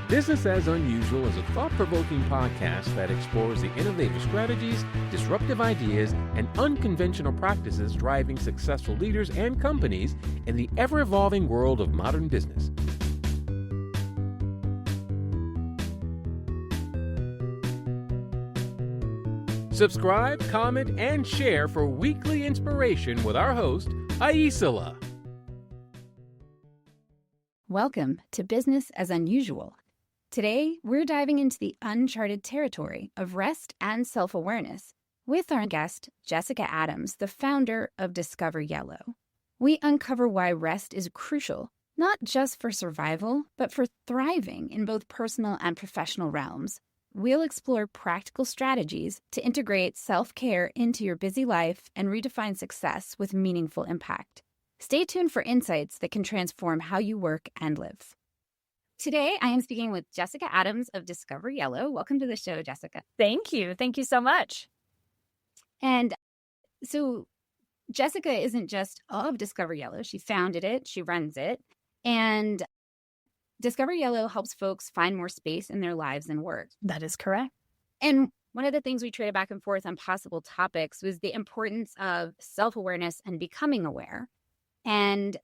Business as Unusual is a thought-provoking podcast that explores the innovative strategies, disruptive ideas, and unconventional practices driving successful leaders and companies in the ever-evolving world of modern business. Subscribe, comment, and share for weekly inspiration with our host, Aicila. Welcome to Business as Unusual. Today, we're diving into the uncharted territory of rest and self-awareness with our guest, Jessica Adams, the founder of Discover.yellow. We uncover why rest is crucial, not just for survival, but for thriving in both personal and professional realms. We'll explore practical strategies to integrate self-care into your busy life and redefine success with meaningful impact. Stay tuned for insights that can transform how you work and live. Today, I am speaking with Jessica Adams of Discover.yellow. Welcome to the show, Jessica. Thank you. Thank you so much. And so Jessica isn't just of Discover.yellow. She founded it. She runs it. And Discover.yellow helps folks find more space in their lives and work. That is correct. And one of the things we traded back and forth on possible topics was the importance of self-awareness and becoming aware. And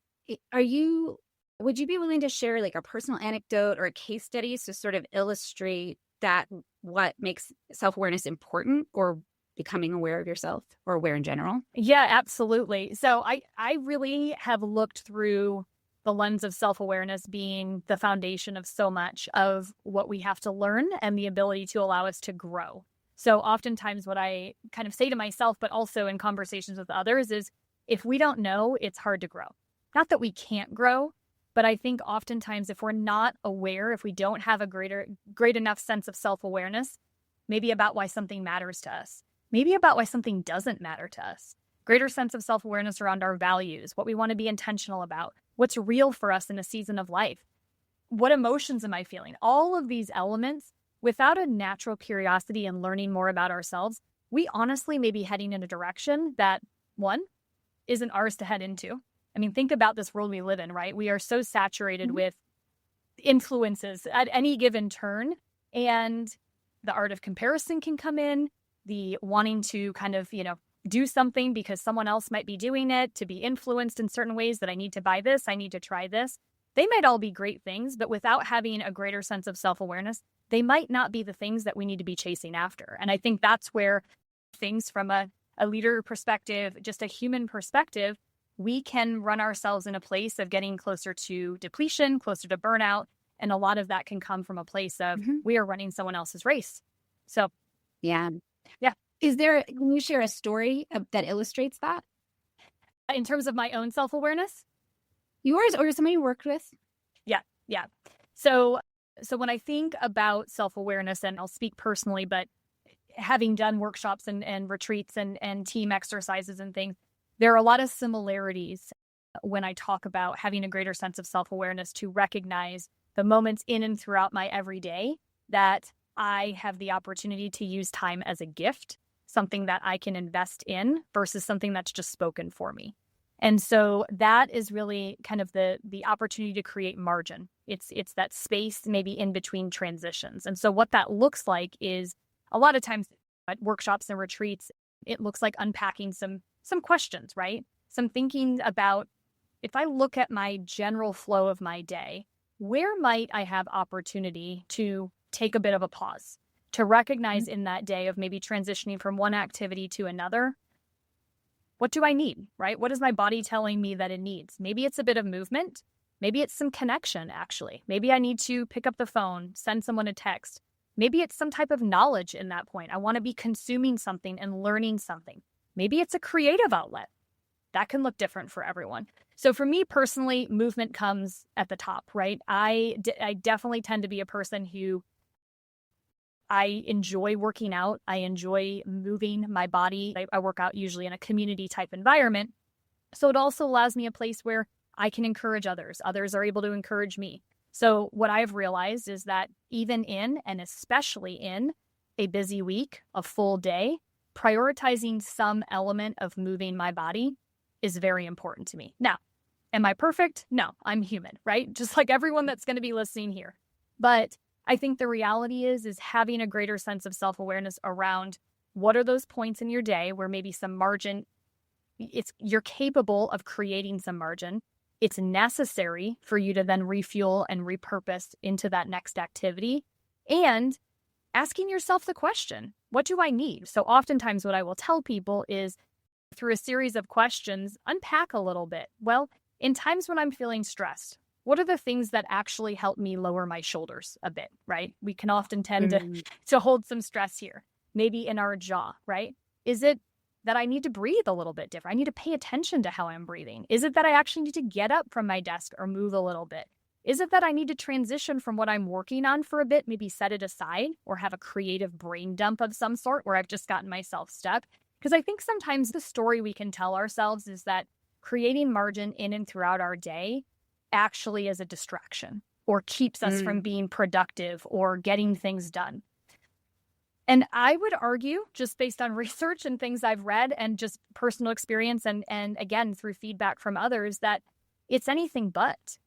would you be willing to share like a personal anecdote or a case study to sort of illustrate that what makes self-awareness important or becoming aware of yourself or aware in general? Yeah, absolutely. So I really have looked through the lens of self-awareness being the foundation of so much of what we have to learn and the ability to allow us to grow. So oftentimes what I kind of say to myself, but also in conversations with others, is if we don't know, it's hard to grow. Not that we can't grow, but I think oftentimes if we're not aware, if we don't have a great enough sense of self-awareness, maybe about why something matters to us, maybe about why something doesn't matter to us, greater sense of self-awareness around our values, what we want to be intentional about, what's real for us in a season of life, what emotions am I feeling? All of these elements, without a natural curiosity and learning more about ourselves, we honestly may be heading in a direction that, one, isn't ours to head into. I mean, think about this world we live in, right? We are so saturated with influences at any given turn, and the art of comparison can come in, the wanting to kind of, do something because someone else might be doing it, to be influenced in certain ways that I need to buy this, I need to try this. They might all be great things, but without having a greater sense of self-awareness, they might not be the things that we need to be chasing after. And I think that's where things from a leader perspective, just a human perspective, we can run ourselves in a place of getting closer to depletion, closer to burnout. And a lot of that can come from a place of we are running someone else's race. So, yeah. Can you share a story that illustrates that? In terms of my own self-awareness? Yours or somebody you worked with? Yeah. So when I think about self-awareness, and I'll speak personally, but having done workshops and retreats and team exercises and things, there are a lot of similarities when I talk about having a greater sense of self-awareness to recognize the moments in and throughout my everyday that I have the opportunity to use time as a gift, something that I can invest in versus something that's just spoken for me. And so that is really kind of the opportunity to create margin. It's that space maybe in between transitions. And so what that looks like is a lot of times at workshops and retreats, it looks like unpacking some questions, right? Some thinking about, if I look at my general flow of my day, where might I have opportunity to take a bit of a pause, to recognize in that day of maybe transitioning from one activity to another, what do I need, right? What is my body telling me that it needs? Maybe it's a bit of movement. Maybe it's some connection, actually. Maybe I need to pick up the phone, send someone a text. Maybe it's some type of knowledge in that point. I want to be consuming something and learning something. Maybe it's a creative outlet. That can look different for everyone. So for me personally, movement comes at the top, right? I definitely tend to be a person who I enjoy working out. I enjoy moving my body. I work out usually in a community type environment. So it also allows me a place where I can encourage others. Others are able to encourage me. So what I've realized is that even in, and especially in, a busy week, a full day, prioritizing some element of moving my body is very important to me. Now, am I perfect? No, I'm human, right? Just like everyone that's going to be listening here. But I think the reality is having a greater sense of self-awareness around what are those points in your day where maybe some margin, you're capable of creating some margin. It's necessary for you to then refuel and repurpose into that next activity. And asking yourself the question, what do I need? So oftentimes what I will tell people is through a series of questions, unpack a little bit. Well, in times when I'm feeling stressed, what are the things that actually help me lower my shoulders a bit, right? We can often tend to hold some stress here, maybe in our jaw, right? Is it that I need to breathe a little bit different? I need to pay attention to how I'm breathing. Is it that I actually need to get up from my desk or move a little bit? Is it that I need to transition from what I'm working on for a bit, maybe set it aside or have a creative brain dump of some sort where I've just gotten myself stuck? Because I think sometimes the story we can tell ourselves is that creating margin in and throughout our day actually is a distraction or keeps us from being productive or getting things done. And I would argue, just based on research and things I've read and just personal experience and again, through feedback from others, that it's anything but.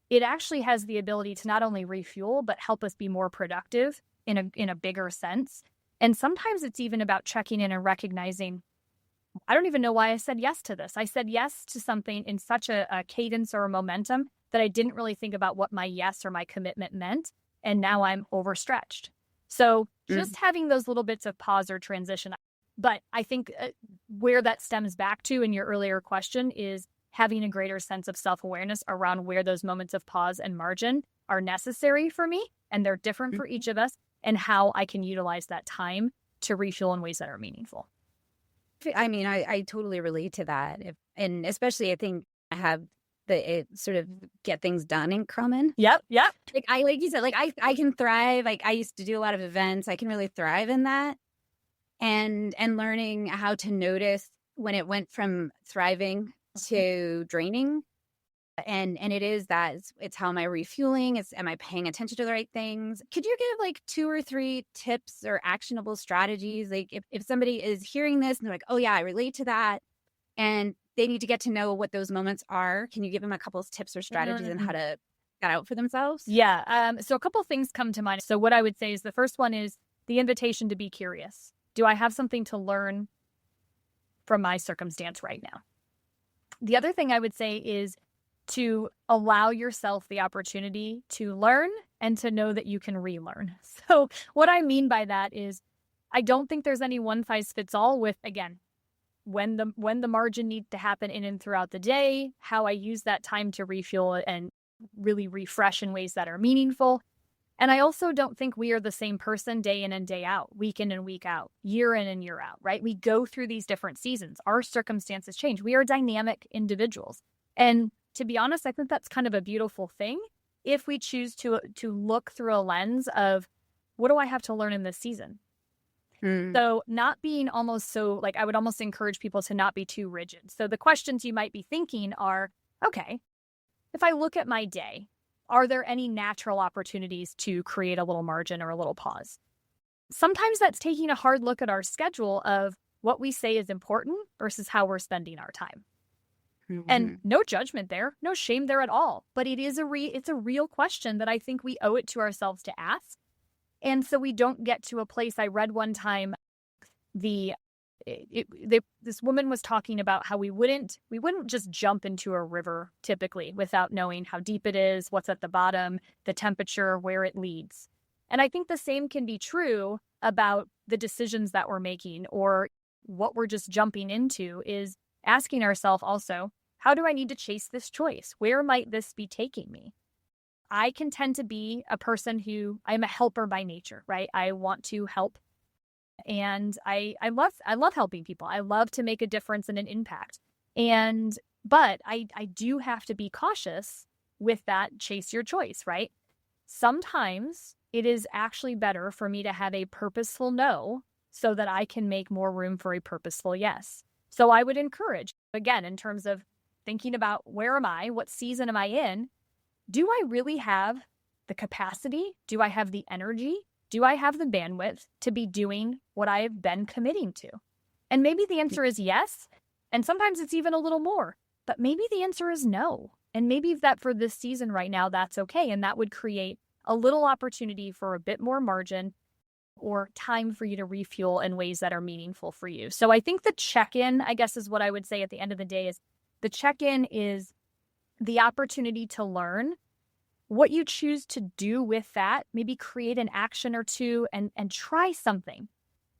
It actually has the ability to not only refuel, but help us be more productive in a bigger sense. And sometimes it's even about checking in and recognizing, I don't even know why I said yes to this. I said yes to something in such a cadence or a momentum that I didn't really think about what my yes or my commitment meant. And now I'm overstretched. So just having those little bits of pause or transition. But I think where that stems back to in your earlier question is having a greater sense of self-awareness around where those moments of pause and margin are necessary for me. And they're different for each of us, and how I can utilize that time to refuel in ways that are meaningful. I mean, I totally relate to that. And especially I think I have the sort of get things done in common. Yep. Like you said, like I can thrive. Like I used to do a lot of events. I can really thrive in that. And learning how to notice when it went from thriving to draining. And it is that it's how am I refueling? Am I paying attention to the right things? Could you give like 2 or 3 tips or actionable strategies? Like if somebody is hearing this and they're like, oh yeah, I relate to that, and they need to get to know what those moments are, can you give them a couple of tips or strategies on how to get out for themselves? Yeah. So a couple things come to mind. So what I would say is the first one is the invitation to be curious. Do I have something to learn from my circumstance right now? The other thing I would say is to allow yourself the opportunity to learn and to know that you can relearn. So what I mean by that is I don't think there's any one size fits all with, again, when the margin needs to happen in and throughout the day, how I use that time to refuel and really refresh in ways that are meaningful. And I also don't think we are the same person day in and day out, week in and week out, year in and year out, right? We go through these different seasons. Our circumstances change. We are dynamic individuals. And to be honest, I think that's kind of a beautiful thing if we choose to look through a lens of what do I have to learn in this season? So not being almost so, like I would almost encourage people to not be too rigid. So the questions you might be thinking are, okay, if I look at my day, are there any natural opportunities to create a little margin or a little pause? Sometimes that's taking a hard look at our schedule of what we say is important versus how we're spending our time. And no judgment there, no shame there at all. But it is it's a real question that I think we owe it to ourselves to ask. And so we don't get to a place. I read one time, this woman was talking about how we wouldn't just jump into a river typically without knowing how deep it is, what's at the bottom, the temperature, where it leads. And I think the same can be true about the decisions that we're making or what we're just jumping into is asking ourselves also, how do I need to chase this choice? Where might this be taking me? I can tend to be a person who I'm a helper by nature, right? I want to help. And I love helping people. I love to make a difference and an impact. But I do have to be cautious with that chase your choice, right? Sometimes it is actually better for me to have a purposeful no so that I can make more room for a purposeful yes. So I would encourage, again, in terms of thinking about where am I, what season am I in? Do I really have the capacity? Do I have the energy? Do I have the bandwidth to be doing what I have been committing to? And maybe the answer is yes. And sometimes it's even a little more. But maybe the answer is no. And maybe that for this season right now, that's okay. And that would create a little opportunity for a bit more margin or time for you to refuel in ways that are meaningful for you. So I think the check-in, I guess, is what I would say at the end of the day, is the check-in is the opportunity to learn what you choose to do with that. Maybe create an action or two and try something,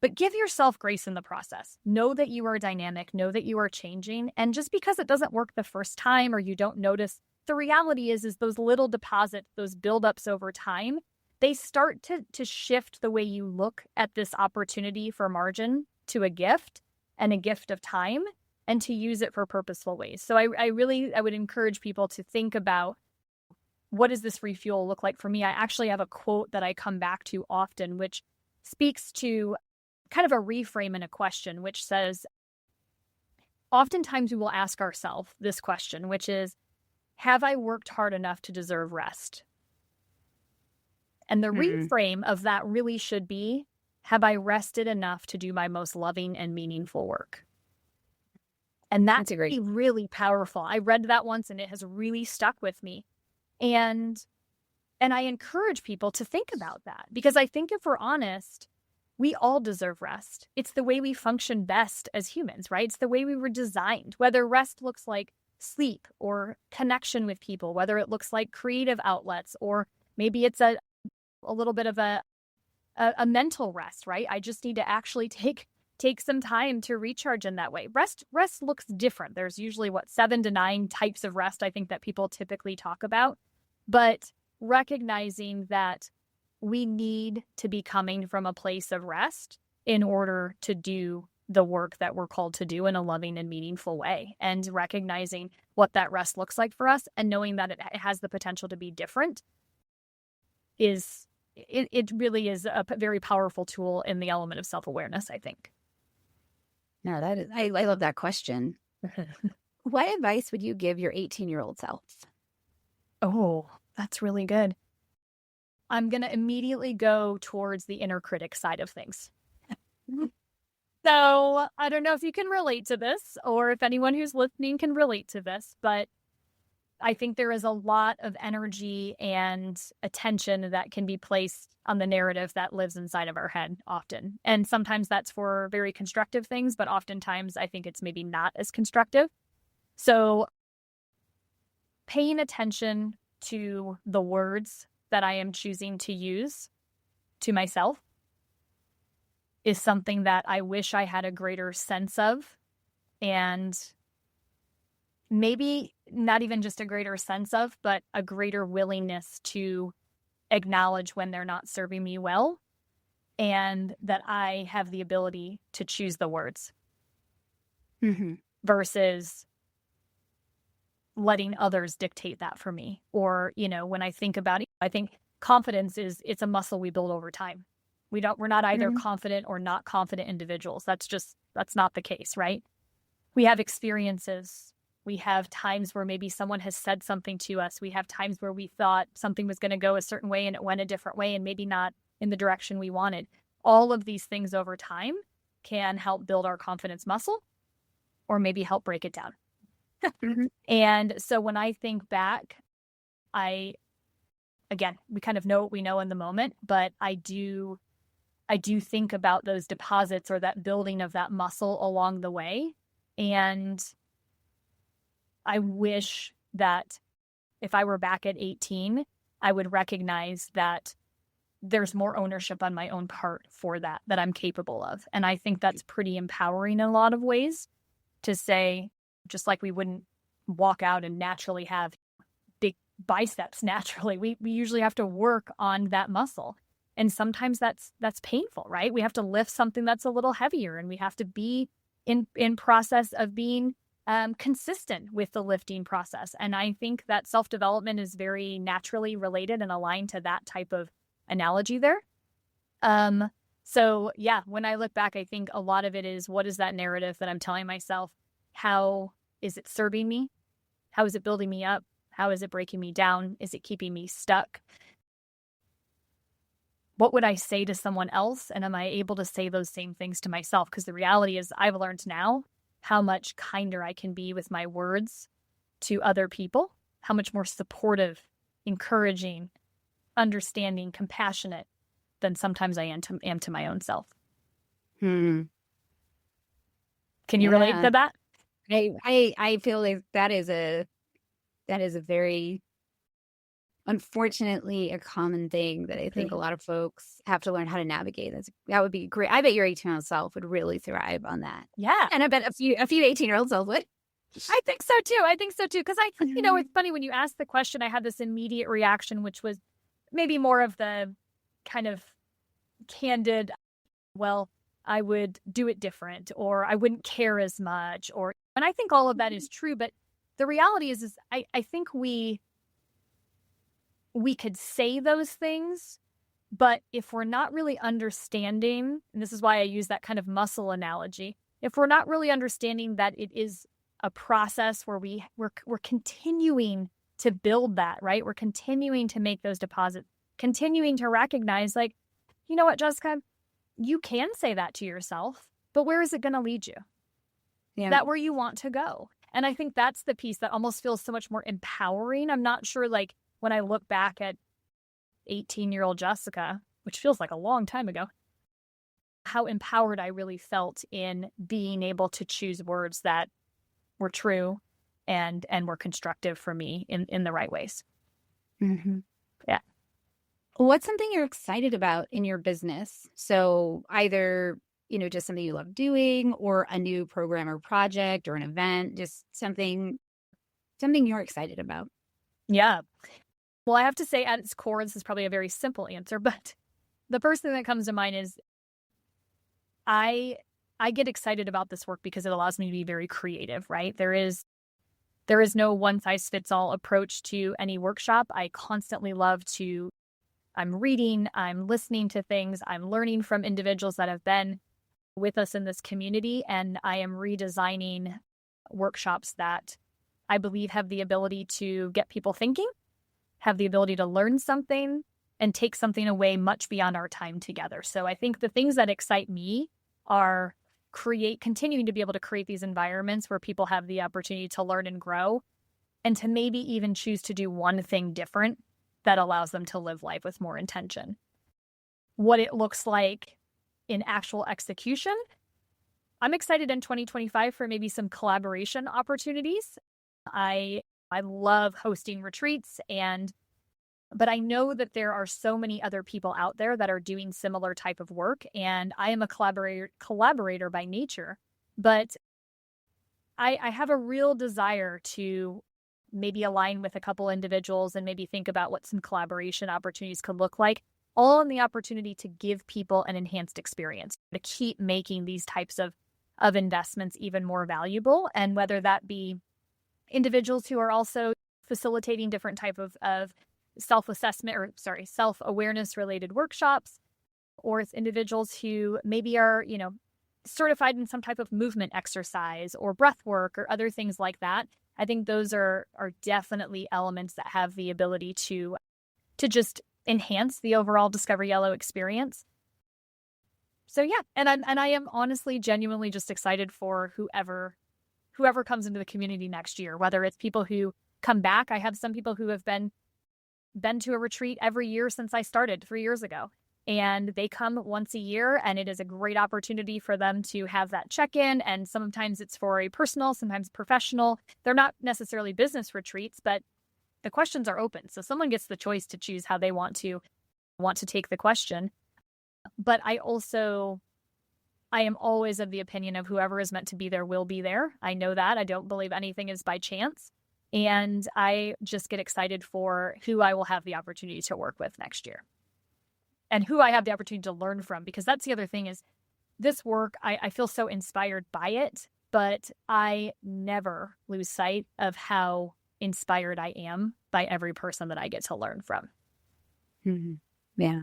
but give yourself grace in the process. Know that you are dynamic, know that you are changing. And just because it doesn't work the first time or you don't notice, the reality is those little deposits, those buildups over time, they start to shift the way you look at this opportunity for margin to a gift and a gift of time, and to use it for purposeful ways. So I would encourage people to think about, what does this refuel look like for me? I actually have a quote that I come back to often, which speaks to kind of a reframe and a question, which says, oftentimes we will ask ourselves this question, which is, have I worked hard enough to deserve rest? And the reframe of that really should be, have I rested enough to do my most loving and meaningful work? And that's really powerful. I read that once and it has really stuck with me. And I encourage people to think about that, because I think if we're honest, we all deserve rest. It's the way we function best as humans, right? It's the way we were designed, whether rest looks like sleep or connection with people, whether it looks like creative outlets, or maybe it's a little bit of a mental rest, right? I just need to actually take some time to recharge in that way. Rest looks different. There's usually 7 to 9 types of rest, I think, that people typically talk about. But recognizing that we need to be coming from a place of rest in order to do the work that we're called to do in a loving and meaningful way, and recognizing what that rest looks like for us and knowing that it has the potential to be different it really is a very powerful tool in the element of self-awareness, I think. No, I love that question. What advice would you give your 18-year-old self? Oh, that's really good. I'm going to immediately go towards the inner critic side of things. So I don't know if you can relate to this, or if anyone who's listening can relate to this, but I think there is a lot of energy and attention that can be placed on the narrative that lives inside of our head often. And sometimes that's for very constructive things, but oftentimes I think it's maybe not as constructive. So paying attention to the words that I am choosing to use to myself is something that I wish I had a greater sense of, and maybe not even just a greater sense of, but a greater willingness to acknowledge when they're not serving me well, and that I have the ability to choose the words versus letting others dictate that for me. Or, when I think about it, I think confidence it's a muscle we build over time. We're not either confident or not confident individuals. That's not the case, right? We have experiences. We have times where maybe someone has said something to us. We have times where we thought something was going to go a certain way and it went a different way, and maybe not in the direction we wanted. All of these things over time can help build our confidence muscle, or maybe help break it down. And so when I think back, we kind of know what we know in the moment, but I do think about those deposits or that building of that muscle along the way. And I wish that if I were back at 18, I would recognize that there's more ownership on my own part for that I'm capable of. And I think that's pretty empowering in a lot of ways, to say, just like we wouldn't walk out and naturally have big biceps naturally, we usually have to work on that muscle. And sometimes that's painful, right? We have to lift something that's a little heavier, and we have to be in process of being consistent with the lifting process. And I think that self-development is very naturally related and aligned to that type of analogy there. So yeah, when I look back, I think a lot of it is, what is that narrative that I'm telling myself? How is it serving me? How is it building me up? How is it breaking me down? Is it keeping me stuck? What would I say to someone else? And am I able to say those same things to myself? Because the reality is, I've learned now how much kinder I can be with my words to other people, how much more supportive, encouraging, understanding, compassionate than sometimes I am to my own self. Hmm. Can you relate to that? I feel like that is a very, unfortunately, a common thing that I think a lot of folks have to learn how to navigate. That would be great. I bet your 18-year-old self would really thrive on that. Yeah. And I bet a few 18-year-olds would. I think so too. Because it's funny when you ask the question, I had this immediate reaction, which was maybe more of the kind of candid, well, I would do it different, or I wouldn't care as much, and I think all of that is true. But the reality is I think we could say those things, but if we're not really understanding, and this is why I use that kind of muscle analogy, if we're not really understanding that it is a process where we're continuing to build that, right? We're continuing to make those deposits, continuing to recognize, like, you know what, Jessica, you can say that to yourself, but where is it going to lead you? Yeah. Is that where you want to go? And I think that's the piece that almost feels so much more empowering. I'm not sure, like, when I look back at 18-year-old Jessica, which feels like a long time ago, how empowered I really felt in being able to choose words that were true and were constructive for me in the right ways. Mm-hmm. Yeah. What's something you're excited about in your business? So either, just something you love doing, or a new program or project or an event, just something you're excited about. Yeah. Well, I have to say, at its core, this is probably a very simple answer, but the first thing that comes to mind is I get excited about this work because it allows me to be very creative, right? There is no one-size-fits-all approach to any workshop. I constantly love to, I'm reading, I'm listening to things, I'm learning from individuals that have been with us in this community, and I am redesigning workshops that I believe have the ability to get people thinking, have the ability to learn something, and take something away much beyond our time together. So I think the things that excite me are continuing to be able to create these environments where people have the opportunity to learn and grow, and to maybe even choose to do one thing different that allows them to live life with more intention. What it looks like in actual execution, I'm excited in 2025 for maybe some collaboration opportunities. I love hosting retreats, but I know that there are so many other people out there that are doing similar type of work, and I am a collaborator by nature, but I have a real desire to maybe align with a couple individuals and maybe think about what some collaboration opportunities could look like, all in the opportunity to give people an enhanced experience, to keep making these types of investments even more valuable. And whether that be individuals who are also facilitating different type of self-awareness related workshops, or it's individuals who maybe are, certified in some type of movement exercise or breath work or other things like that. I think those are definitely elements that have the ability to just enhance the overall Discover.yellow experience. So yeah, and I am honestly, genuinely just excited for whoever comes into the community next year, whether it's people who come back. I have some people who have been to a retreat every year since I started 3 years ago, and they come once a year, and it is a great opportunity for them to have that check-in. And sometimes it's for a personal, sometimes professional. They're not necessarily business retreats, but the questions are open. So someone gets the choice to choose how they want to take the question. But I am always of the opinion of whoever is meant to be there will be there. I know that. I don't believe anything is by chance. And I just get excited for who I will have the opportunity to work with next year, and who I have the opportunity to learn from. Because that's the other thing, is this work, I feel so inspired by it, but I never lose sight of how inspired I am by every person that I get to learn from. Mm-hmm. Yeah.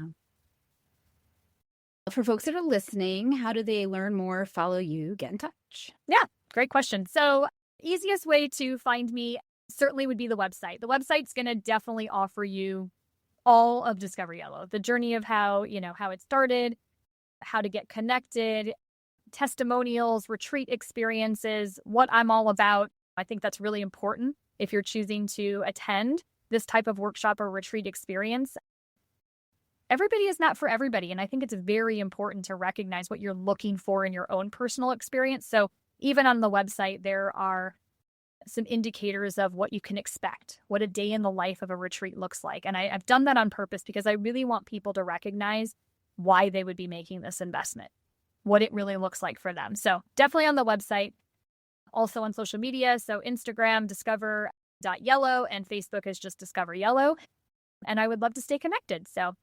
For folks that are listening, how do they learn more, follow you, get in touch? Yeah, great question. So easiest way to find me certainly would be the website. The website's going to definitely offer you all of Discover.yellow, the journey of how it started, how to get connected, testimonials, retreat experiences, what I'm all about. I think that's really important if you're choosing to attend this type of workshop or retreat experience. everybody is not for everybody. And I think it's very important to recognize what you're looking for in your own personal experience. So even on the website, there are some indicators of what you can expect, what a day in the life of a retreat looks like. And I've done that on purpose because I really want people to recognize why they would be making this investment, what it really looks like for them. So definitely on the website, also on social media. So Instagram, Discover.yellow, and Facebook is just Discover.yellow. And I would love to stay connected. So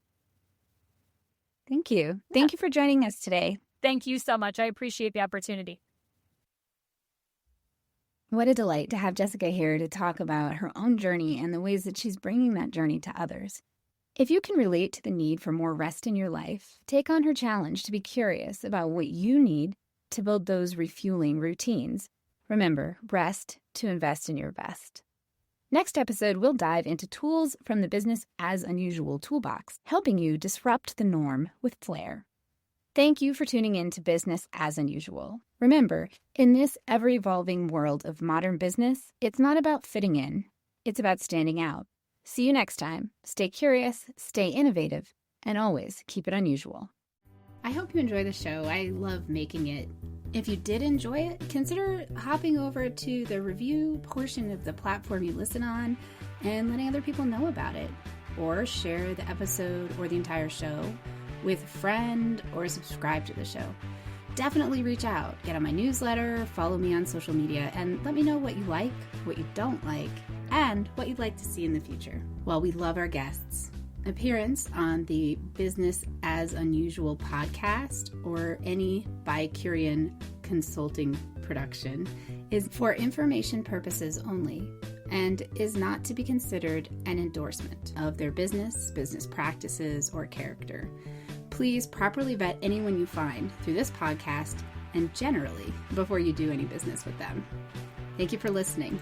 thank you. Thank you for joining us today. thank you so much. I appreciate the opportunity. What a delight to have Jessica here to talk about her own journey and the ways that she's bringing that journey to others. If you can relate to the need for more rest in your life, take on her challenge to be curious about what you need to build those refueling routines. Remember, rest to invest in your best. Next episode, we'll dive into tools from the Business as Unusual toolbox, helping you disrupt the norm with flair. Thank you for tuning in to Business as Unusual. Remember, in this ever-evolving world of modern business, it's not about fitting in, it's about standing out. See you next time. Stay curious, stay innovative, and always keep it unusual. I hope you enjoy the show. I love making it. If you did enjoy it, consider hopping over to the review portion of the platform you listen on and letting other people know about it. Or share the episode or the entire show with a friend or subscribe to the show. Definitely reach out, get on my newsletter, follow me on social media, and let me know what you like, what you don't like, and what you'd like to see in the future. Well, we love our guests. Appearance on the Business as Unusual podcast or any Bicurean consulting production is for information purposes only and is not to be considered an endorsement of their business practices, or character. Please properly vet anyone you find through this podcast and generally before you do any business with them. Thank you for listening.